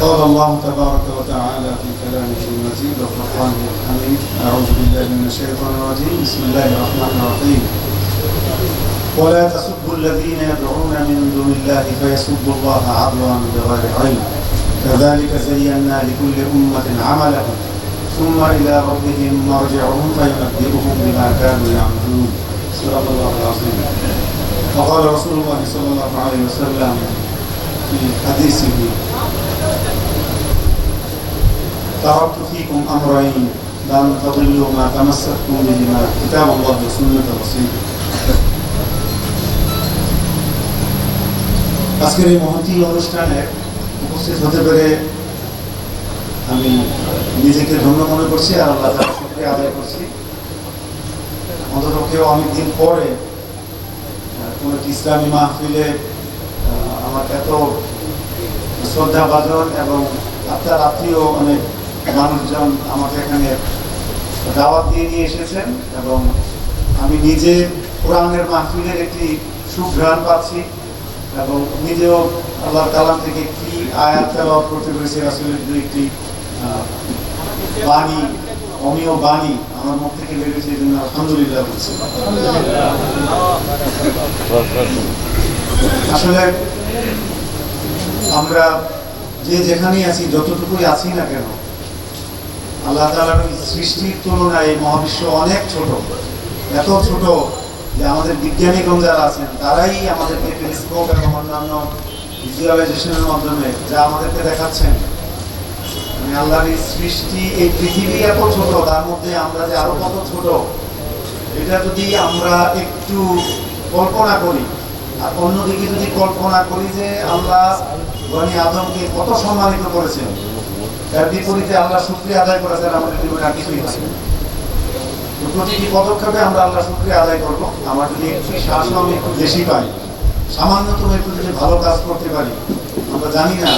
قال الله تبارك وتعالى في كلامه المجيد وفرقانه الحميد. أعوذ بالله من الشيطان الرجيم. بسم الله الرحمن الرحيم. ولا تسبوا الذين يدعون من دون الله فيسبوا الله عدوا بغير علم كذلك زينا لكل أمة عملهم ثم إلى ربهم مرجعهم فينبئهم بما كانوا يعملون. صدق الله العظيم. وقال رسول الله صلى الله عليه وسلم في حديثه: تركت فيكم أمرين لن تضلوا ما تمسكتم بهما كتاب الله وسنة رسوله. আজকের এই মহতী অনুষ্ঠানে উপস্থিত হতে পেরে আমি নিজেকে ধন্য মনে করছি আর আল্লাহ তাআলার শুকরিয়া আদায় করছি। অন্ততপক্ষে অনেকদিন পরে কোন একটি ইসলামী মাহফিলে আমার এত শ্রদ্ধাভাজন এবং আপনার আত্মীয় অনেক মানুষজন আমাকে এখানে দাওয়াত দিয়ে নিয়ে এসেছেন এবং আমি নিজে কোরআনের মাহফিলের একটি সুঘ্রাণ পাচ্ছি এবং নিজেও আল্লাহর কালাম থেকে কি আয়াত তেলাওয়াত করতে পেরেছি, রাসূলের একটি বাণী, অমীয় বাণী আমার মুখ থেকে বেরিয়েছে, এই জন্য আলহামদুলিল্লাহ বলছি। আসলে আমরা যে যেখানেই আছি, যতটুকুই আছি না কেন, আল্লাহ তাআলার সৃষ্টির তুলনায় এই মহাবিশ্ব অনেক ছোট, এত ছোট যে আমাদের বিজ্ঞানীগণ যারা আছেন তারাই আমাদেরকে টেলিস্কোপ এবং অন্যান্য ভিজুয়ালাইজেশনের মাধ্যমে যা আমাদেরকে দেখাচ্ছেন, মানে আল্লাহর এই সৃষ্টি, এই পৃথিবী এত ছোট, তার মধ্যে আমরা যে আরো কত ছোট, এটা যদি আমরা একটু কল্পনা করি, আর অন্যদিকে যদি কল্পনা করি যে আল্লাহ বনি আদমকে কত সম্মানিত করেছেন, তার বিপরীতে আল্লাহ শুকরিয়া আদায় করেছেন আমাদের জীবনে আর কিছুই হয়। প্রতিটি পদক্ষেপে আমরা আল্লাহ শুকরিয়া আদায় করবো। আমার যদি একটু শ্বাস আমি একটু বেশি পাই, সামান্যতম একটু যদি ভালো কাজ করতে পারি, আমরা জানি না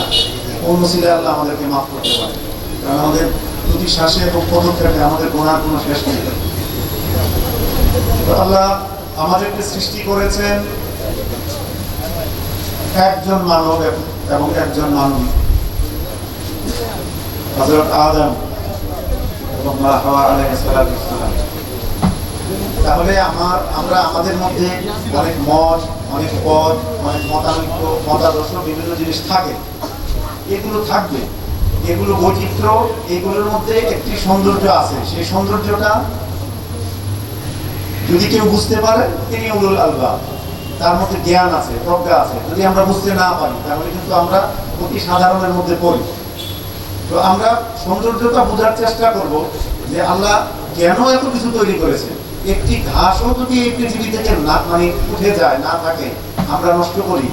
কোন ওসিলায় আল্লাহ আমাদেরকে মাফ করতে পারে, কারণ আমাদের প্রতি শ্বাসে এবং পদক্ষেপে আমাদের গুনার কোনো শেষ নেই। আল্লাহ আমাদেরকে সৃষ্টি করেছেন একজন মানব এবং একজন মানবী, হযরত আদম এবং মা হাওয়া আলাইহিস সালাম। তাহলে আমরা আমাদের মধ্যে অনেক মত, অনেক পদ, অনেক মতাদর্শ, বিভিন্ন জিনিস থাকে, এগুলো থাকবে, এগুলো বৈচিত্র্য, এগুলোর মধ্যে একটি সৌন্দর্য আছে। সেই সৌন্দর্যটা যদি কেউ বুঝতে পারে তিনি উলুল আলবাব, তার মধ্যে জ্ঞান আছে, প্রজ্ঞা আছে। যদি আমরা বুঝতে না পারি তাহলে কিন্তু আমরা অতি সাধারণের মধ্যে পড়ি। তো আমরা সৌন্দর্যটা বোঝার চেষ্টা করব যে আল্লাহ কেন এত কিছু তৈরি করেছে। একটি ঘাসও যদি এই পৃথিবী থেকে না উঠে যায়, না থাকে, আমরা নষ্ট করি,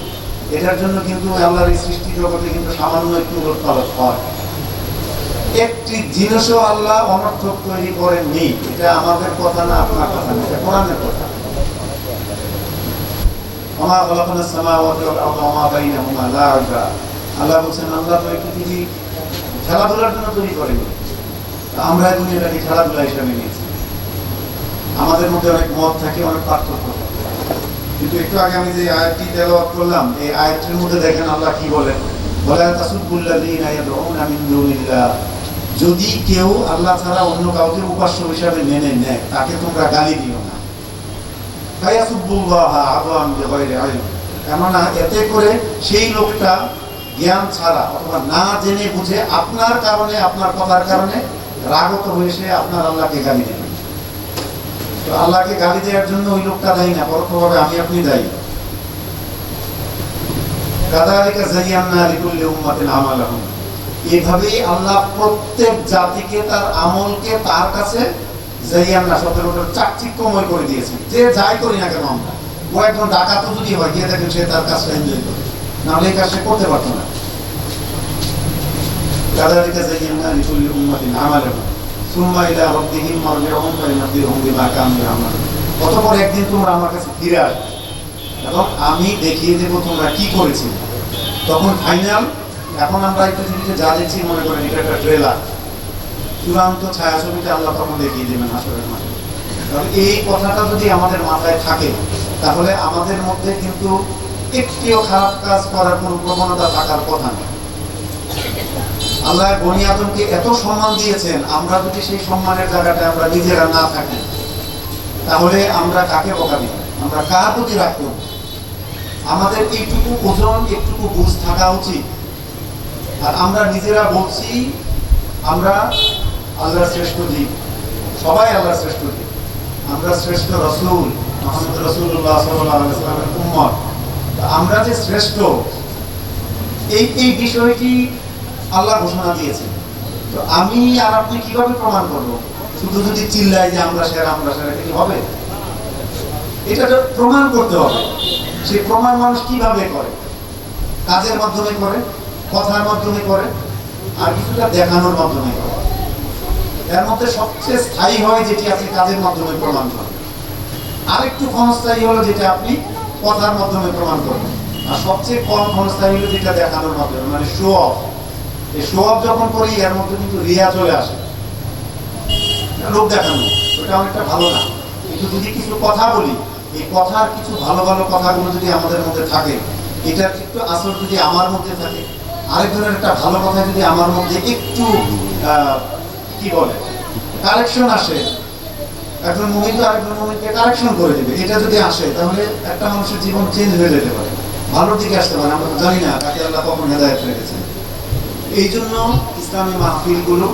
এটার জন্য কিন্তু আল্লাহর এই সৃষ্টি জগতে কিন্তু সামান্য একটু উলটপালট হয়। একটি জিনিসও আল্লাহ অনর্থক তৈরি করেননি। এটা আমাদের কথা না, আপনার কথা না, এটা কোরআনের কথা। ওমা খালাকনাস সামাওয়াতি ওয়াল আরদা ওমা বাইনাহুমা লা'ইবা। আল্লাহ বলেন আল্লাহ তো এই পৃথিবী খেলাধুলার জন্য তৈরি করেনি, আমরা এই দুনিয়াটাকে খেলাধুলা হিসাবে নিয়েছি। আমাদের মধ্যে অনেক মত থাকে, অনেক পার্থক্য থাকে, কিন্তু একটু আগে আমি যে আয়াতটি তেলাওয়াত করলাম, এই আয়াতটির মধ্যে দেখেন আল্লাহ কি বলেন, ওয়ালা তাসুবুল্লাযীনা ইয়াদউনা মিন দুনিল্লাহ। যদি কেউ আল্লাহ ছাড়া অন্য কাউকে উপাস্য হিসাবে মেনে নেয়, তাকে তোমরা গালি দিও না। ফায়াসুবুল্লাহা আদওয়ান বিগাইরি ইলম। কেননা এতে করে সেই লোকটা জ্ঞান ছাড়া অথবা না জেনে বুঝে আপনার কারণে, আপনার কথার কারণে রাগত হয়ে সে আপনার আল্লাহকে গালি দেবে। তো আল্লাহকে গালি দেওয়ার জন্য ওই লোকটা দায়ী না, পরোক্ষভাবে আমি আপনি দায়ী। কাযালিকা যায়্যানা লিকুল্লি উম্মাতিন আমালাহুম। এইভাবেই আল্লাহ প্রত্যেক জাতিকে তার আমলকে তার কাছে যায়্যানা শব্দটা চাকচিক্যময় করে দিয়েছে। যে যাই করি না কেন আমরা, ও একজন ডাকাতও যদি হয়, গিয়ে দেখেন সে তার কাজটা এনজয় করে, নাহলে এই কাজ সে করতে পারতো না। কাযালিকা যায়্যানা লিকুল্লি উম্মাতিন আমালাহুম সুম্মা ইলা রাব্বিহিম মারজিউহুম ফায়ুনাব্বিউহুম বিমা কানু ইয়ামালুন। অতঃপর একদিন তোমরা আমার কাছে ফিরে আসবে এবং আমি দেখিয়ে দেবো তোমরা কি করেছিলে। তখন ফাইনাল, এখন আমরা এই পৃথিবীতে যা দেখছি মনে করেন এটা একটা ট্রেলার, চূড়ান্ত ছায়াছবিতে আল্লাহ তখন দেখিয়ে দেবেন আসরের মাঠে। তাহলে এই কথাটা যদি আমাদের মাথায় থাকে, তাহলে আমাদের মধ্যে কিন্তু একটিও খারাপ কাজ করার কোনো প্রবণতা থাকার কথা নেই। আল্লাহ বনি আদমকে এত সম্মান দিয়েছেন, আমরা যদি সেই সম্মানের জায়গাটা আমরা নিজেরা না থাকি, তাহলে আমরা কাকে বকা দিব? আমরা কার প্রতি রাগ করব? আমাদের এইটুকু ওজন, একটুকু বুঝ থাকা উচিত। আর আমরা নিজেরা বলছি আমরা আল্লাহর শ্রেষ্ঠ জীব, সবাই আল্লাহর শ্রেষ্ঠ জীব, আমরা শ্রেষ্ঠ রসুল মুহাম্মদ রাসূলুল্লাহ সাল্লাল্লাহু আলাইহি ওয়াসাল্লামের উম্মত। আমরা যে শ্রেষ্ঠ এই বিষয়টি আল্লাহ ঘোষণা দিয়েছেন। তো আমি আর আপনি কিভাবে প্রমাণ করব? শুধু যদি চিল্লাই যে আমরা সেরা কি হবে? এটা তো প্রমাণ করতে হবে। সেই প্রমাণ মানুষ কিভাবে করে? কাজের মাধ্যমে করে, কথার মাধ্যমে করে, আর কিছুটা দেখানোর মাধ্যমে করে। এর মধ্যে সবচেয়ে স্থায়ী হয় যেটি আপনি কাজের মাধ্যমে প্রমাণ করেন, আরেকটু ক্ষণস্থায়ী হলো যেটা আপনি কথার মাধ্যমে প্রমাণ করবেন, আর সবচেয়ে কম ক্ষণস্থায়ী হলো যেটা দেখানোর মাধ্যমে, মানে শো অফ। এই শো অফ যখন করি এর মধ্যে কিন্তু রিয়া চলে আসে, লোক দেখানো, ওটা অনেকটা ভালো না। কিন্তু যদি কিছু কথা বলি, এই কথার কিছু ভালো ভালো কথাগুলো যদি আমাদের মধ্যে থাকে, এটার একটু আসল যদি আমার মধ্যে থাকে, আরেকজনের একটা ভালো কথা যদি আমার মধ্যে একটু কি বলে কারেকশন আসে, একজন মুমিন তো আরেকজন মুমিনকে কারেকশন করে দেবে, এটা যদি আসে তাহলে একটা মানুষের জীবন চেঞ্জ হয়ে যেতে পারে, ভালোর দিকে আসতে পারে। আমরা তো জানি না কাকে আল্লাহ কখন হেদায়েত রেখেছেন। এই জন্য ইসলামী মাহফিলগুলো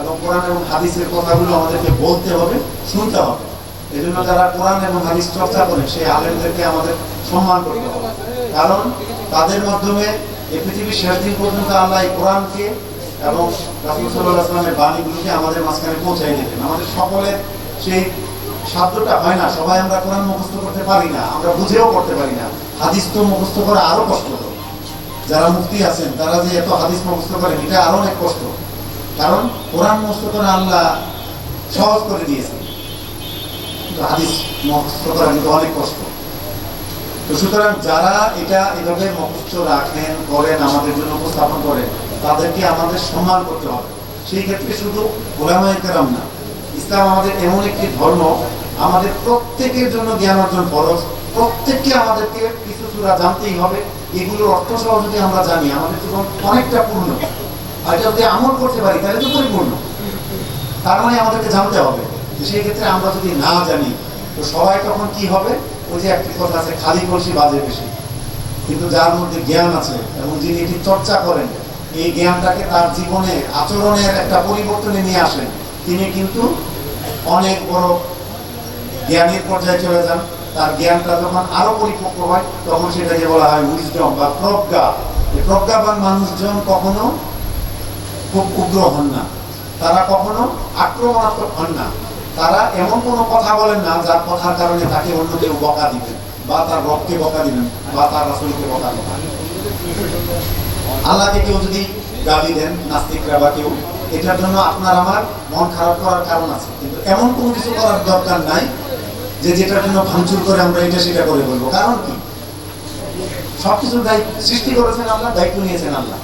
এবং কোরআন এবং হাদিসের কথাগুলো আমাদেরকে বলতে হবে, শুনতে হবে। এই জন্য যারা কোরআন এবং হাদিস চর্চা করেন সেই আলেমদেরকে আমাদের সম্মান করতে হবে, কারণ তাদের মাধ্যমে এই পৃথিবীর শেষ দিন পর্যন্ত আল্লাহ এই কোরআনকে এবং রাসূল সাল্লাল্লাহু আলাইহি ওয়াসাল্লামের বাণীগুলোকে আমাদের মাঝখানে পৌঁছাই দেবেন। আমাদের সকলের সেই সাধ্যটা হয় না, সবাই আমরা কোরআন মুখস্থ করতে পারি না, আমরা বুঝেও করতে পারি না। হাদিস তো মুখস্থ করা আরো কষ্টকর। যারা মুফতি আছেন তারা যে এত হাদিস মুখস্থ করেন, এটা আরো অনেক কষ্ট, কারণ কোরআন মুখস্থ করে আল্লাহ সহজ করে দিয়েছে, কিন্তু হাদিস মুখস্থ করা কিন্তু অনেক কষ্ট। তো সুতরাং যারা এটা এভাবে মুখস্থ রাখেন, করেন, আমাদের জন্য উপস্থাপন করেন, তাদেরকে আমাদের সম্মান করতে হবে। সেই ক্ষেত্রে শুধু উলামায়ে কেরাম না, ইসলাম আমাদের এমন একটি ধর্ম, আমাদের প্রত্যেকের জন্য জ্ঞান অর্জন ফরজ। প্রত্যেককে আমাদেরকে কিছু সূরা জানতেই হবে। এগুলোর অর্থ সহ যদি আমরা জানি, আমাদের জীবন অনেকটা পূর্ণ। আর যদি আমল করতে পারি তাহলে তো পরিপূর্ণ। তার মানে আমাদেরকে জানতে হবে। সেই ক্ষেত্রে আমরা যদি না জানি, তো সবাই তখন কি হবে? ওই যে একটি কথা আছে, খালি কলসি বাজে বেশি। কিন্তু যার মধ্যে জ্ঞান আছে এবং যিনি এটি চর্চা করেন, এই জ্ঞানটাকে তার জীবনে আচরণের একটা পরিবর্তনে নিয়ে আসেন, তিনি কিন্তু অনেক বড় জ্ঞানের পর্যায়ে চলে যান। তার জ্ঞানটা যখন আরো পরিপক্ক হয়, তখন সেটাকে বলা হয় উইজডম বা প্রজ্ঞা। এই প্রজ্ঞাবান মানুষজন কখনো খুব উগ্র হন না, তারা কখনো আক্রমণাত্মক হন না, তারা এমন কোনো কথা বলেন না যার কথার কারণে তাকে অন্য কেউ বকা দিবেন, বা তার রবকে বকা দিবেন, বা তার রাসূলকে বকা দিবেন। আল্লাহকে কেউ যদি গালি দেন, নাস্তিকরা বা কেউ, এটার জন্য আপনার আমার মন খারাপ করার কারণ আছে, কিন্তু এমন কোনো কিছু করার দরকার নাই যে যেটার জন্য ভাঙচুর করে আমরা এটা সেটা করে বলবো। কারণ কি? সবকিছুর দায়িত্ব সৃষ্টি করেছেন আল্লাহ, দায়িত্ব নিয়েছেন আল্লাহ।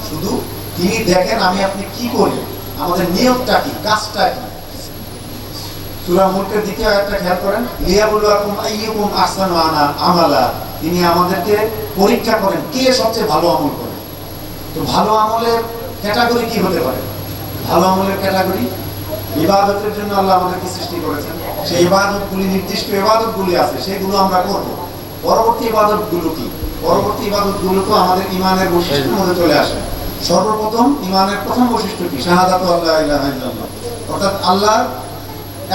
শুধু তিনি দেখেন আমি আপনি কি করি, আমাদের নিয়তটা কি, কাজটা কি। সূরা মুলকের দ্বিতীয় আয়াতটা খেয়াল করেন, লিয়াবলুয়াকুম আইয়ুকুম আহসানু আমালা। তিনি আমাদেরকে পরীক্ষা করেন কে সবচেয়ে ভালো আমল করে। তো ভালো আমলের ক্যাটাগরি কি হতে পারে? ভালো আমলের ক্যাটাগরি ইবাদতের জন্য আল্লাহ আমাদেরকে সৃষ্টি করেছেন, সেই ইবাদতগুলি, নির্দিষ্ট ইবাদতগুলি আছে, সেগুলো আমরা করব। পরবর্তী ইবাদতগুলো কি? পরবর্তী ইবাদতগুলো তো আমাদের ঈমানের বৈশিষ্ট্যের মধ্যে চলে আসে। সর্বপ্রথম ঈমানের প্রথম বৈশিষ্ট্য কি? শাহাদাতু আল্লা ইলাহা ইল্লাল্লাহ, অর্থাৎ আল্লাহর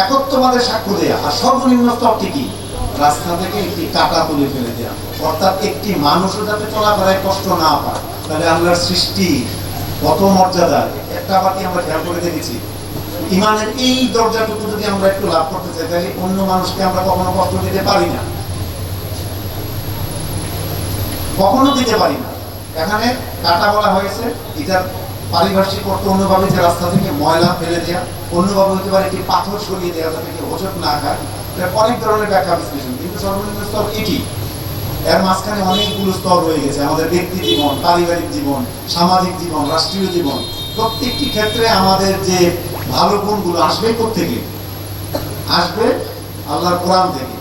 একত্ববাদের সাক্ষ্য দেয়া। আর সর্বনিম্ন স্তরটি কি? রাস্তা থেকে একটি কাঁটা তুলে ফেলে দেয়া, অর্থাৎ একটি মানুষও যাতে চলাফেরায় কষ্ট না পায়। তাহলে আল্লাহর সৃষ্টি কত মর্যাদা, একটা বাকি আমরা খেয়াল করে দেখেছি। ঈমানের এই দরজাটুকু যদি আমরা একটু লাভ করতে চাই, তাহলে অন্য মানুষকে আমরা কখনো কষ্ট দিতে পারি না, কখনো দিতে পারি না। এখানে কাঁটা বলা হয়েছে, এটার পারিভাষিক অর্থ অন্যভাবে যে রাস্তা থেকে ময়লা ফেলে দেয়া, অন্যভাবে হতে পারে একটি পাথর সরিয়ে দেওয়া যাতে কেউ হোঁচট না খায়। এটা অনেক ধরনের ব্যাখ্যা বিশ্লেষণ, কিন্তু সর্বনিম্ন স্তর এটি। এর মাঝখানে অনেকগুলো স্তর রয়ে গেছে, আমাদের ব্যক্তি জীবন, পারিবারিক জীবন, সামাজিক জীবন, রাষ্ট্রীয় জীবন। প্রত্যেকটি ক্ষেত্রে আমাদের যে ভালো গুণগুলো আসবে কোত্থেকে? আসবে আল্লাহর কোরআন থেকে,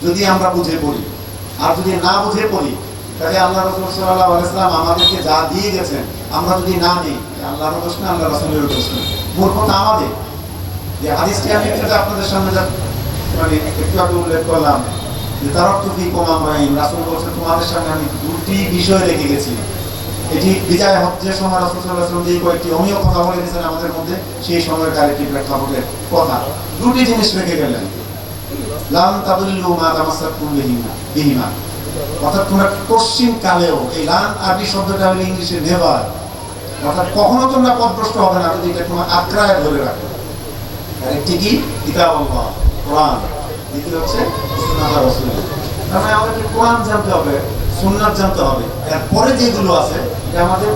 যদি আমরা বুঝে পড়ি। আর যদি না বুঝে পড়ি, তাহলে আল্লাহ রাসূল সাল্লাল্লাহু আলাইহি ওয়াসাল্লাম আমাদেরকে যা দিয়ে গেছেন আমরা যদি না নিই, আল্লাহর দোষ না, আল্লাহ রাসূলের দোষ না, মূর্খতা আমাদের। যে হাদিসটি আমি একটু আপনাদের সামনে মানে একটু আগে উল্লেখ করলাম যে তারাকতু ফীকুম আমরাইন, রাসূল বলেছেন তোমাদের সামনে আমি দুটি বিষয় রেখে গেছি। এটি বিজয় হজ্জের সময় রাসূল সাল্লাল্লাহু আলাইহি ওয়াসাল্লাম যে কয়েকটি অমীয় কথা বলে দিয়েছেন আমাদের মধ্যে, সেই সময়ের আরেকটি প্রেক্ষাপটের কথা। দুটি জিনিস রেখে গেলেন, লাম তাদুল্লু মা তামাসসাকতুম বিহিমা, অর্থাৎ তোমরা পশ্চিম কালেও, এই লান আরবি শব্দটা হলো ইংলিশে নেভার, অর্থাৎ কখনো তোমরা পথভ্রষ্ট হবে না যদি এটা তোমার আঁকড়ায় ধরে রাখো। আরেকটি কি? কিতাবুল্লাহ, কোরআন। দ্বিতীয় হচ্ছে সুন্নাহ রাসূল। তার মানে আমাদেরকে কোরআন জানতে হবে, সুন্নাত জানতে হবে। এরপরে যেগুলো আছে এটা আমাদের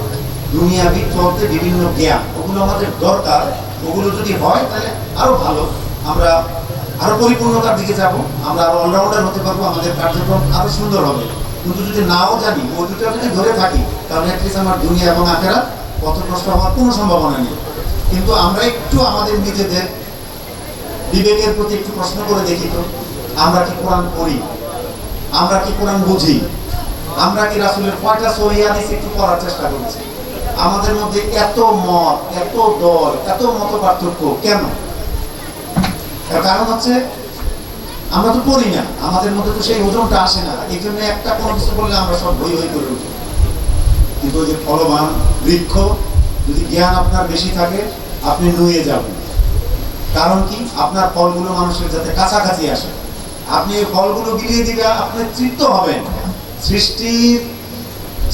দুনিয়াবি চলতে বিভিন্ন জ্ঞান, ওগুলো আমাদের দরকার। ওগুলো যদি হয় তাহলে আরো ভালো, আমরা আরো পরিপূর্ণতার দিকে যাব, আমরা আরো অলরাউন্ডার হতে পারবো, আমাদের কার্যক্রম আরো সুন্দর হবে। কিন্তু যদি নাও জানি, ওই দুটো যদি ধরে থাকি, তাহলে অ্যাটলিস্ট আমার দুনিয়া এবং আখেরাত পথভ্রষ্ট হওয়ার কোনো সম্ভাবনা নেই। কিন্তু আমরা একটু আমাদের নিজেদের বিবেকের প্রতি একটু প্রশ্ন করে দেখি তো, আমরা কি কোরআন পড়ি? আমরা কি কোরআন বুঝি? আমরা কি রাসূলের কয়টা সহিহ হাদিস একটু পড়ার চেষ্টা করছি? আমাদের মধ্যে এত মত, এত দল, এত মত পার্থক্য কেন? তার কারণ হচ্ছে আমরা তো পড়ি না, আমাদের মধ্যে তো সেই ওজনটা আসে না। এই জন্য একটা কোনো কিছু বললে আমরা সব হই হই করে উঠি। কিন্তু ওই যে ফলবান বৃক্ষ, যদি জ্ঞান আপনার বেশি থাকে আপনি নুয়ে যাবেন। কারণ কি? আপনার ফলগুলো মানুষের যাতে কাছাকাছি আসে, আপনি এই ফলগুলো গিলিয়ে দিলে আপনি তৃপ্ত হবেন। সৃষ্টির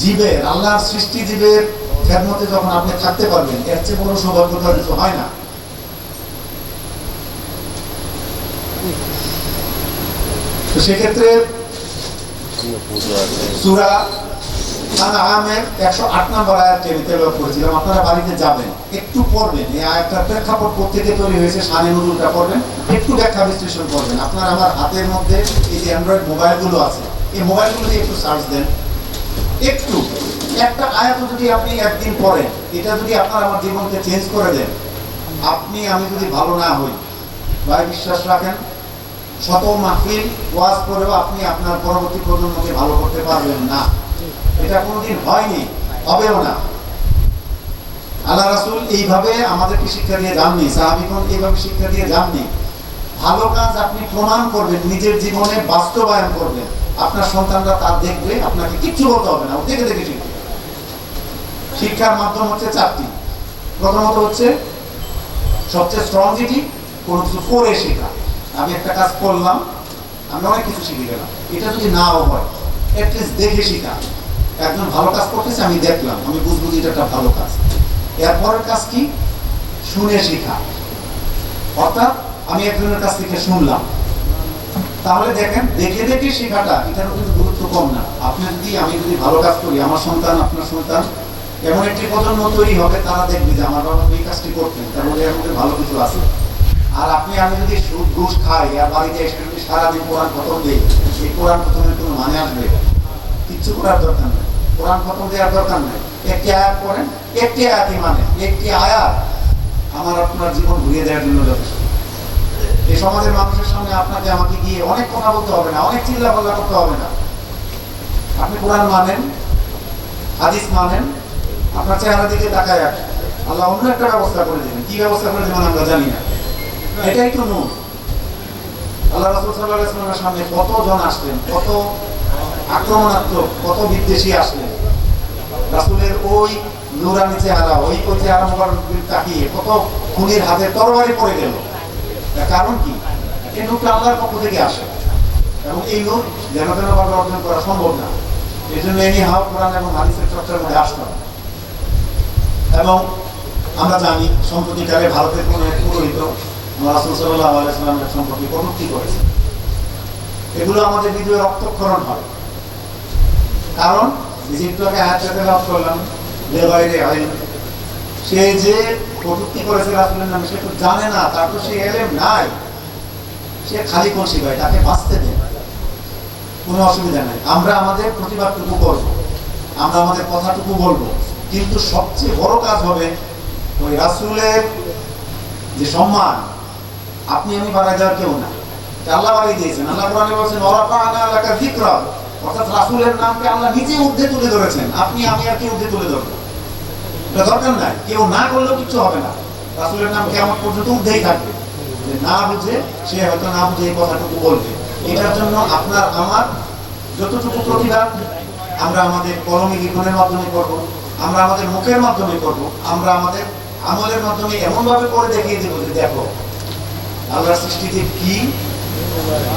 জীবের, আল্লাহর সৃষ্টি জীবের খেদমতে যখন আপনি থাকতে পারবেন, এর চেয়ে বড় সৌভাগ্যতার কিছু হয় না। তো সেক্ষেত্রে সূরা আনআমের 108 নম্বর আয়াতটি আমি তেলাওয়াত করেছিলাম, আপনারা বাড়িতে যাবেন একটু পড়বেন। এই আয়াতটার প্রেক্ষাপট কোত্থেকে তৈরি হয়েছে, শানে নুজুলটা পড়বেন, একটু ব্যাখ্যা বিশ্লেষণ করবেন। আপনার আমার হাতের মধ্যে এই যে অ্যান্ড্রয়েড মোবাইলগুলো আছে, এই মোবাইলগুলো দিয়ে একটু সার্চ দেন, একটু একটা আয়াত যদি আপনি একদিন পড়েন, এটা যদি আপনার আমার জীবনকে চেঞ্জ করে দেন, আপনি আমি যদি ভালো না হই, ভাই বিশ্বাস রাখেন শত মাহফিল ওয়াজ করেও আপনি আপনার পরবর্তী প্রজন্মকে ভালো করতে পারবেন না। এটা কোনোদিন হয়নি, হবেও না। আল্লাহ রাসূল এইভাবে আমাদেরকে শিক্ষা দিয়ে যাননি, সাহাবীগণ এইভাবে শিক্ষা দিয়ে যাননি। ভালো কাজ আপনি প্রমাণ করবেন, নিজের জীবনে বাস্তবায়ন করবেন, আপনার সন্তানরা তা দেখবে, আপনাকে কিচ্ছু বলতে হবে না, ও দেখে দেখে শিখবে। শিক্ষার মাধ্যম হচ্ছে চারটি। প্রথমত হচ্ছে সবচেয়ে স্ট্রং যেটি, কোনো কিছু করে শেখা। আমি একটা কাজ করলাম, আমি অনেক কিছু শিখে গেলাম। এটা যদি নাও হয়, অ্যাটলিস্ট দেখে শেখা। একজন ভালো কাজ করতেছে, আমি দেখলাম, আমি বুঝবো যে এটা একটা ভালো কাজ। এরপরের কাজ কি? শুনে শেখা। অর্থাৎ আমি একজনের কাছ থেকে শুনলাম, তাহলে দেখেন দেখে দেখে শেখাটা, এটারও কিন্তু গুরুত্ব কম না। আপনি যদি, আমি যদি ভালো কাজ করি, আমার সন্তান, আপনার সন্তান, এমন একটি প্রজন্ম তৈরি হবে, তারা দেখবে যে আমার বাবা এই কাজটি করতেন, তার মধ্যে এর মধ্যে ভালো কিছু আছে। আর আপনি আমি যদি সুদ ঘুষ খাই আর বাড়িতে এসে যদি সারাদিন কোরআন খতম দিই, এই কোরআন খতমের কোনো মানে আসবে? কিচ্ছু করার দরকার নেই, কোরআন খতম দেওয়ার দরকার নেই। একটি আয়াত পড়েন, একটি আয়াতই মানে, একটি আয়াত আমার আপনার জীবন ঘুরিয়ে দেওয়ার জন্য যথেষ্ট। এই সমাজের মানুষের সামনে আপনাকে আমাকে গিয়ে অনেক কথা বলতে হবে না, অনেক চিল্লা পাল্লা করতে হবে না। আপনি কোরআন মানেন, হাদিস মানেন, আপনার চেহারা দিকে তাকায় রাখেন, আল্লাহ অন্য একটা ব্যবস্থা করে দেবেন। কি ব্যবস্থা করে দেবেন আমরা জানি না, এটাই তো নূর। আল্লাহ রাসূল সাল্লাল্লাহু আলাইহি ওয়াসাল্লামের সামনে কতজন আসলেন, কত আক্রমণাত্মক, কত বিদ্বেষী আসলেন। রাসূলের ওই নূরানি চেহারা, ওই চেহারা মোবারক তাকিয়ে কত খুনির হাতে তরবারি পড়ে গেল। তার কারণ কি? এই নূরটা আল্লাহর পক্ষ থেকে আসে, এবং এই নূর যেন তেনভাবে অর্জন করা সম্ভব না। এই জন্য এনি হাও কোরআন এবং হাদিসের চর্চার মধ্যে আসতাম। এবং আমরা জানি সম্প্রতিকালে ভারতের কোনো এক পুরোহিত রাসূল সাল্লাল্লাহু আলাইহি ওয়াসাল্লামের সম্পর্কে কটূক্তি করেছে। এগুলো আমাদের হৃদয়ে রক্তক্ষরণ হয়। কারণ একটু আগে আয়াতটা তেলাওয়াত করলাম, বেগাইরে ইলম, সে যে কটূক্তি করেছে রাসূলের নামে, সে তো জানে না, তার তো সেই ইলম নাই, সে খালি কলসি ভাই, তাকে বাঁচতে দেন, কোনো অসুবিধা নাই। আমরা আমাদের প্রতিবাদটুকু করবো, আমরা আমাদের কথাটুকু বলবো, কিন্তু সবচেয়ে বড় কাজ হবে ওই রাসূলের যে সম্মান আপনি আমি বাড়াই দেওয়ার কেউ না, আল্লাহ বাড়িয়ে দিয়েছেন। আল্লাহ কোরআনে বলছেন ওয়ারাফা'না লাকা যিকরাক, অর্থাৎ রাসূলের নামকে আল্লাহ নিজে ঊর্ধ্বে তুলে ধরেছেন। আপনি আমি আর কি ঊর্ধ্বে তুলে ধরবো? এটা দরকার নাই। কেউ না করলেও কিছু হবে না। রাসূলের নাম কিয়ামত পর্যন্ত ঊর্ধ্বেই থাকবে। না বুঝে সে হয়তো না বুঝে এই কথাটুকু বলবে। এটার জন্য আপনার আমার যতটুকু প্রতিভা আমরা আমাদের কলমে লিখনের মাধ্যমে করব, আমরা আমাদের মুখের মাধ্যমে করব, আমরা আমাদের আমলের মাধ্যমে এমনভাবে করে দেখিয়ে দেবো যে দেখো আল্লাহর সৃষ্টিতে কি,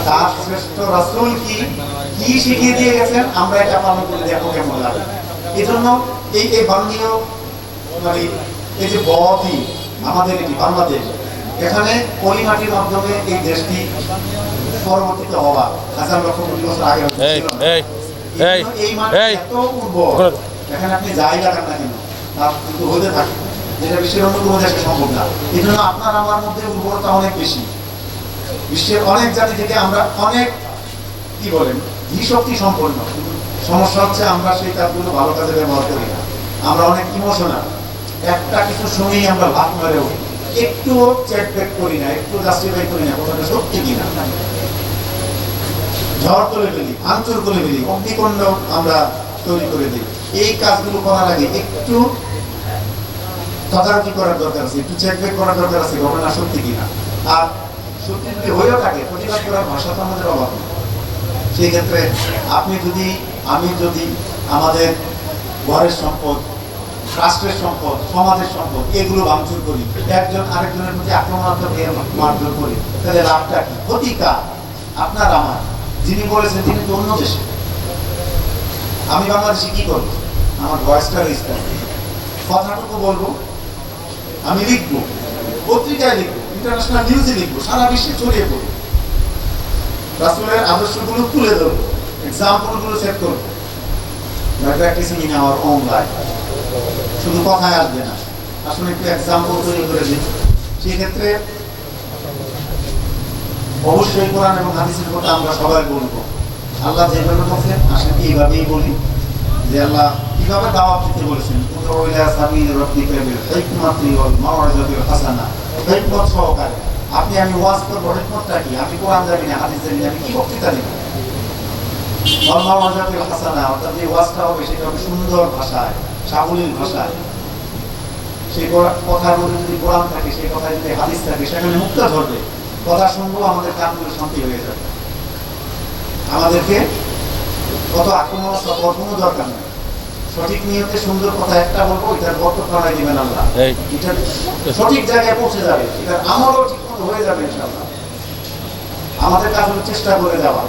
তার শ্রেষ্ঠ রাসূল কি কি শিখিয়ে দিয়ে গেছেন, আমরা এটা পালন করে দেখো কেমন লাগে। এই জন্য এই বাংলীয় মানে এই যে বহতি আমাদের এটি বাংলাদেশ, এখানে পরিমাটির মাধ্যমে এই দেশটি পরবর্তীতে হওয়া হাজার লক্ষ কোটি বছর আগে এই মাটি এত উর্বর, এখানে আপনি যাই লাগান না কেন তার কিন্তু হতে থাকে, যেটা বিশ্বের অন্য কোনো দেশে সম্ভব না। এই জন্য আপনার আমার মধ্যে উর্বরতা অনেক বেশি। বিশ্বের অনেক জাতি থেকে আমরা অনেক কি বলেন ধীশক্তি সম্পন্ন, সমস্যা হচ্ছে আমরা সেই কাজগুলো ভালো কাজে ব্যবহার করি না। আমরা অনেক ইমোশনাল, একটা কিছু শুনেই আমরা ভাত মেরে উঠি, একটুও চেক ব্যাক করি না, একটু জাস্টিফাই করি না কথাটা সত্যি কিনা, ঝড় তুলে ফেলি, ভাঙচুর করে ফেলি, অগ্নিকুণ্ড আমরা তৈরি করে দিই। এই কাজগুলো করার আগে একটু তদারকি করার দরকার আছে, একটু চেক ব্যাক করার দরকার আছে ঘটনা সত্যি কিনা। আর সত্যি যদি হয়েও থাকে প্রতিবাদ করার ভাষা তো আমাদের অভাব নেই। সেই ক্ষেত্রে আপনি যদি আমি যদি আমাদের ঘরের সম্পদ, রাষ্ট্রের সম্পদ, সমাজের সম্পদ এগুলো ভাঙচুর করি, একজন আরেকজনের প্রতি আক্রমণাত্মক মারধর করি, তাহলে লাভটা কি? ক্ষতিকা আপনার আমার। যিনি বলেছেন তিনি তো অন্য দেশে, আমি বাংলাদেশে কি করবো? আমার ভয়েসটা রেজ করবো, কথাটুকু বলবো, আমি লিখবো, পত্রিকায় লিখবো, ইন্টারন্যাশনাল নিউজে লিখবো, সারা বিশ্বে ছড়িয়ে পড়বো, রাসূলের আদর্শগুলো তুলে ধরবো, এক্সাম্পলগুলো সেট করবো। Practising in our own life. শুধু কথায় আসবে না, আসলে একটু এক্সাম্পল তৈরি করে দিই। সেই ক্ষেত্রে অবশ্যই কোরআন এবং হাদিসের কথা আমরা সবাই বলবো। আল্লাহ যেভাবে বলছেন আসলে এইভাবেই বলি, যে আল্লাহ কিভাবে দাওয়াত দিতে বলেছেন, উদউ ইলা সাবিল রাব্বিকা বিল হিকমাতি ওয়াল মাউইযাতিল হাসানা, হিকমত সহকারে। আপনি আমি ওয়াজ করবো, হিকমতটা কি? আমি কোরআন জানি না, হাদিস জানি না, আমি কি বক্তৃতা দিব? ওয়াল মাউইযাতিল হাসানা, অর্থাৎ যে ওয়াজটা হবে সেটা হবে সুন্দর ভাষায়, সাবলীল ভাষায়। সেই কথার মধ্যে যদি কোরআন থাকে, সেই কথায় যদি হাদিস থাকে, সেখানে মুক্তা ধরবে। কথা শুনবো, আমাদের কানগুলো শান্তি হয়ে যাবে। আমাদেরকে কত আক্রমণাত্মক কোনো দরকার নেই। সঠিক নিয়তে সুন্দর কথা একটা বলবো, এটার বরকত বাড়াই দিবেন আল্লাহ, এটা সঠিক জায়গায় পৌঁছে যাবে, এটার আমলও ঠিক মতো হয়ে যাবে ইনশাআল্লাহ। আমাদের কাজ হলো চেষ্টা করে যাওয়া,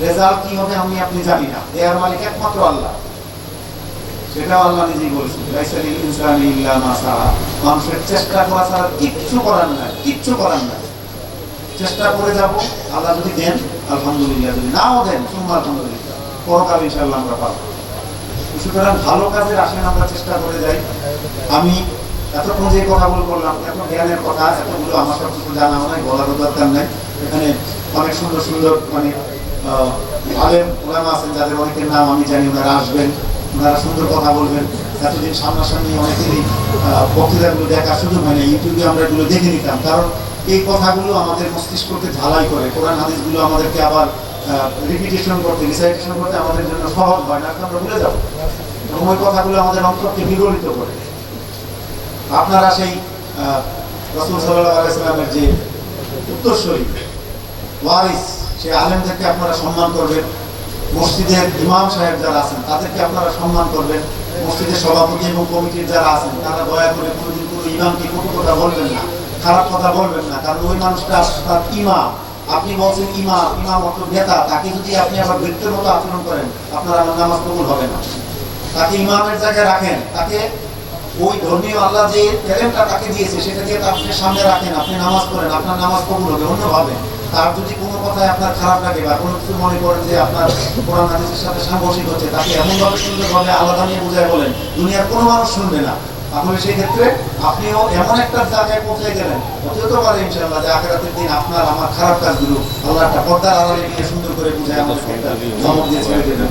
রেজাল্ট কি হবে আমি আপনি জানি না, দেয়ার মালিক একমাত্র আল্লাহ। সেটাও আল্লাহ নিজেই বলেছেন, লাইসা লিল ইনসানি ইল্লা মা সাআ, মানুষের চেষ্টা করা ছাড়া কিচ্ছু করার নাই, কিচ্ছু করার নাই। চেষ্টা করে যাব, আল্লাহ যদি দেন আলহামদুলিল্লাহ, যদি নাও দেন সুম্মা আলহামদুলিল্লাহ, পরকাল ইনশাআল্লাহ আমরা পাবো। সুতরাং ভালো কাজের আসেন আমরা চেষ্টা করে যাই। আমি এতক্ষণ যে কথাগুলো বললাম, এত জ্ঞানের কথা, এতগুলো আমার সব কিছু জানা নাই, বলারও দরকার নাই। এখানে অনেক সুন্দর সুন্দর মানে আলেম ওলামা আছেন, যাদের অনেকের নাম আমি জানি, ওনারা আসবেন, ওনারা সুন্দর কথা বলবেন। এতদিন সামনাসামনি অনেকেরই বক্তৃতাগুলো দেখার সুযোগ হয় না, ইউটিউবে আমরা এগুলো দেখে নিতাম, কারণ এই কথাগুলো আমাদের মস্তিষ্ককে ঝালাই করে। কোরআন হাদিসগুলো আমাদেরকে আবার রিপিটেশন করতে, রিসাইটেশন করতে আমাদের জন্য সহজ হয় না, আমরা ভুলে যাবো, এবং ওই কথাগুলো আমাদের অন্তরকে বিগলিত করে। আপনারা সেই রাসূল সাল্লাল্লাহু আলাইহি ওয়াসাল্লামের যে উত্তরসূরি ওয়ারিস, সেই আলেমদেরকে আপনারা সম্মান করবেন। মসজিদের ইমাম সাহেব যারা আছেন তাদেরকে আপনারা সম্মান করবেন। মসজিদের সভাপতি এবং কমিটির যারা আছেন তারা দয়া করে কোনোদিন কোনো ইমামকে কটু কথা বলবেন না, খারাপ কথা বলবেন না, কারণ ওই মানুষটা তার ইমাম। আপনি বলছেন ইমাম, ইমাম অত নেতা, তাকে যদি আপনি আবার বৃত্তের মতো আচরণ করেন, আপনার আমার নামাজ কবুল হবে না। তাকে ইমামের জায়গায় রাখেন, তাকে ওই ধর্মীয় আল্লাহ যে ট্যালেন্টটা তাকে দিয়েছে সেটা দিয়ে আপনি সামনে রাখেন, আপনি নামাজ পড়েন, আপনার নামাজ কবুল হবে অন্যভাবে। তার যদি কোনো কথায় আপনার খারাপ লাগে বা কোনো কিছু মনে করেন যে আপনার কোরআন হাদিসের সাথে সাংঘর্ষিক হচ্ছে, তাকে এমনভাবে সুন্দরভাবে আলাদা নিয়ে বোঝায় বলেন, দুনিয়ার কোনো মানুষ শুনবে না। তাহলে সেই ক্ষেত্রে আপনিও এমন একটা জায়গায় পৌঁছে গেলেন, হতে পারে ইনশাআল্লাহ যে আখিরাতের দিন আপনার আমার খারাপ কাজগুলো আল্লাহ একটা পর্দার আড়ালে নিয়ে সুন্দর করে বুঝায় আমাদেরকে একটা ধমক দিয়ে ছেড়ে দেবেন।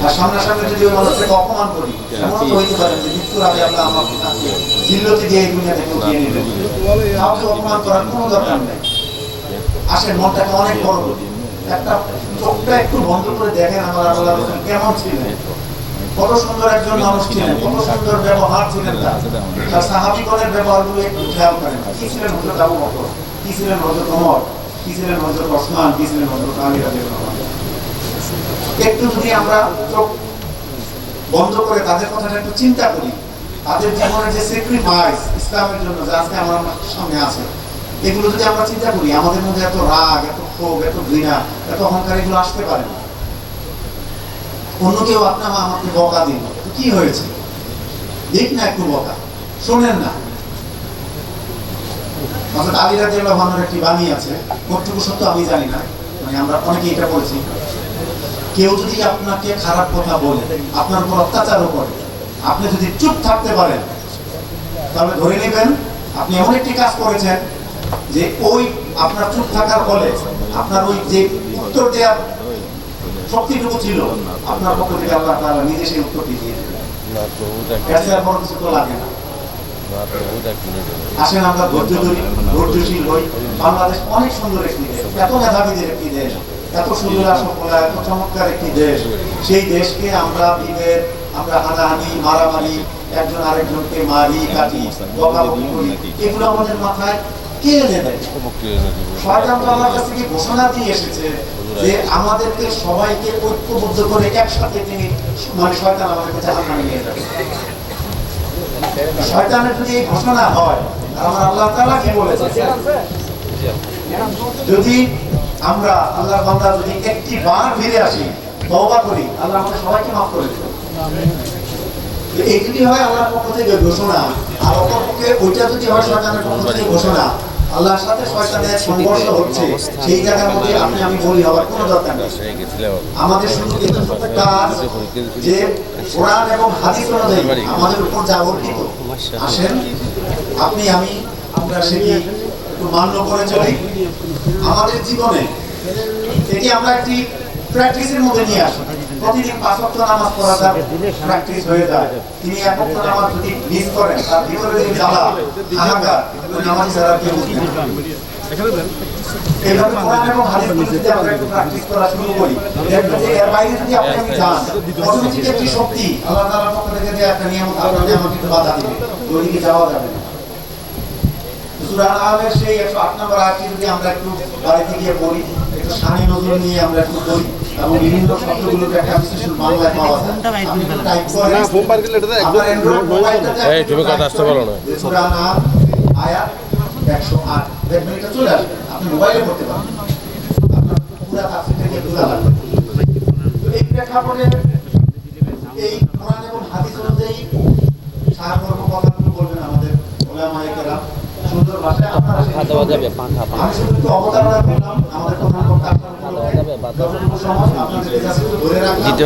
আর সামনাসামনি যদি ওই মানুষটাকে অপমান করি, এমনও তো হইতে পারে যে মৃত্যুর আগে আল্লাহ আমাকে জিল্লতি দিয়ে এই দুনিয়া থেকে উঠিয়ে নেবেন। কাউকে অপমান করার কোনো দরকার নেই। আসেন, মনটাকে অনেক বড় করি, একটা চোখটা একটু বন্ধ করে দেখেন আমার আল্লাহ রাসূল কেমন ছিলেন, কত সুন্দর একজন মানুষ ছিলেন, কত সুন্দর ব্যবহার ছিলেন তার সাহাবীগণের ব্যবহারগুলো একটু খেয়াল করেন। কি ছিলেন হযরত আবু বকর, কি ছিলেন হযরত ওমর, কি ছিলেন হযরত ওসমান, কি ছিলেন হযরত আলী রাদিয়াল্লাহু আনহু। একটু যদি আমরা চোখ বন্ধ করে তাদের কথাটা একটু চিন্তা করি, তাদের জীবনের যে স্যাক্রিফাইস ইসলামের জন্য যা আজকে আমার সামনে আছে, এগুলো যদি আমরা চিন্তা করি, আমাদের মধ্যে এত রাগ, এত ক্ষোভ, এত ঘৃণা, এত অহংকার এগুলো আসতে পারে না। অন্য কেউ আপনার আমাকে বকা দিন, কি হয়েছে দেখ না, একটু বকা শোনেন না। হযরত আলী রাদিয়াল্লাহু আনহুর একটি বাণী আছে, কতটুকু সত্য আমি জানি না, মানে আমরা অনেকেই এটা বলছি, কেউ যদি আপনাকে খারাপ কথা বলে, আপনার উপর অত্যাচারও করে, আপনি যদি চুপ থাকতে পারেন, তাহলে ধরে নেবেন আপনি এমন একটি কাজ করেছেন যে ওই আপনার চুপ থাকার ফলে আপনার ওই যে উত্তর দেওয়ার শক্তিটুকু ছিল, আপনার পক্ষ থেকে আল্লাহ তাআলা নিজে সেই উত্তরটি দিয়ে দেবেন। এর বড় কিছু তো লাগে না। আসেন আমরা ধৈর্য ধরি, ধৈর্যশীল হই। বাংলাদেশ অনেক সুন্দর একটি দেশ, এত মেধাবীদের একটি দেশ, এত সুন্দর সফলা, এত চমৎকার একটি দেশ। সেই দেশকে আমরা বিভেদ, আমরা হানাহানি, মারামারি, একজন আরেকজনকে মারি কাটি, বকাবকি করি, এগুলো আমাদের মাথায় কে এনে দেয়? শয়তান তো আমার কাছ থেকে ঘোষণা দিয়ে এসেছে যে আমাদেরকে সবাইকে ঐক্যবদ্ধ করে একসাথে তিনি, মানে শয়তান আমাদেরকে জাহান্নামে নিয়ে যাবে। শয়তানের যদি এই ঘোষণা হয়, আমার আল্লাহ তাআলা কি বলেছে, যদি আমরা আল্লাহর বান্দা যদি একটি বার ফিরে আসি, তওবা করি, আল্লাহ আমাদের সবাইকে মাফ করে দেবেন। এই যদি হয় আল্লাহর পক্ষ থেকে ঘোষণা, আর অপর পক্ষে ওইটা যদি হয় শয়তানের পক্ষ থেকে ঘোষণা, আল্লাহর সাথে শয়তানের সংঘর্ষ হচ্ছে, সেই জায়গার মধ্যে আপনি আমি বলি হওয়ার কোনো দরকার নেই। আমাদের শুধু এতটুকু কাজ যে কোরআন এবং হাদিস অনুযায়ী আমাদের উপর যা অর্পিত, আসেন আপনি আমি আমরা সেটি একটু মান্য করে চলি। আমাদের জীবনে এটি আমরা একটি প্র্যাকটিসের মধ্যে নিয়ে আসি। প্রতিদিন 5 ওয়াক্ত নামাজ পড়াটা প্র্যাকটিস হয়ে যায়। তিনি এক ওয়াক্ত নামাজ যদি মিস করেন, তার ভিতরে যে জ্বালা, হাহাকার, নামাজ ছাড়া কেউ বুঝবে না। এইভাবে কোরআন এবং হাদিসগুলো যদি আমরা একটু প্র্যাকটিস করা শুরু করি, দেখবেন যে এর বাইরে যদি আপনি যান, অটোমেটিক একটি শক্তি আল্লাহ তাআলার পক্ষ থেকে যে একটা নিয়ম আপনাকে আমাকে একটু বাধা দিবে, ওইদিকে যাওয়া যাবে না। সূরা আল-আনআমের সেই 108 নম্বর আয়াতটি যদি আমরা একটু বাড়িতে গিয়ে পড়ি, একটু শানি নজর নিয়ে আমরা একটু পড়ি, এবং বিভিন্ন শব্দগুলোকে একটা বিশ্লেষণ বাংলায় পাওয়া যায়। আপনি একটু টাইপ করেন, না ফোন বার করলে এটা একদম অ্যান্ড্রয়েড মোবাইলটাতে এই তুমি কথা আসতে বলো না, সূরা আল-আনআম আয়াত 108 দেখবেন এটা চলে আসবে, আপনি মোবাইলে পড়তে পারেন, আপনার পুরো তাফসীর থেকে বোঝা লাগবে। তো এই প্রেক্ষাপটে এই কোরআন এবং হাদিস অনুযায়ী সারমর্ম কথাগুলো বলবেন আমাদের উলামায়ে কেরাম সুন্দর ভাষায়। আপনারা আমি শুধু একটু অবতারণা করলাম, আমাদের প্রধান বক্তা আপনার যতটুকু সময় আপনাদের কাছে ধরে রাখলাম।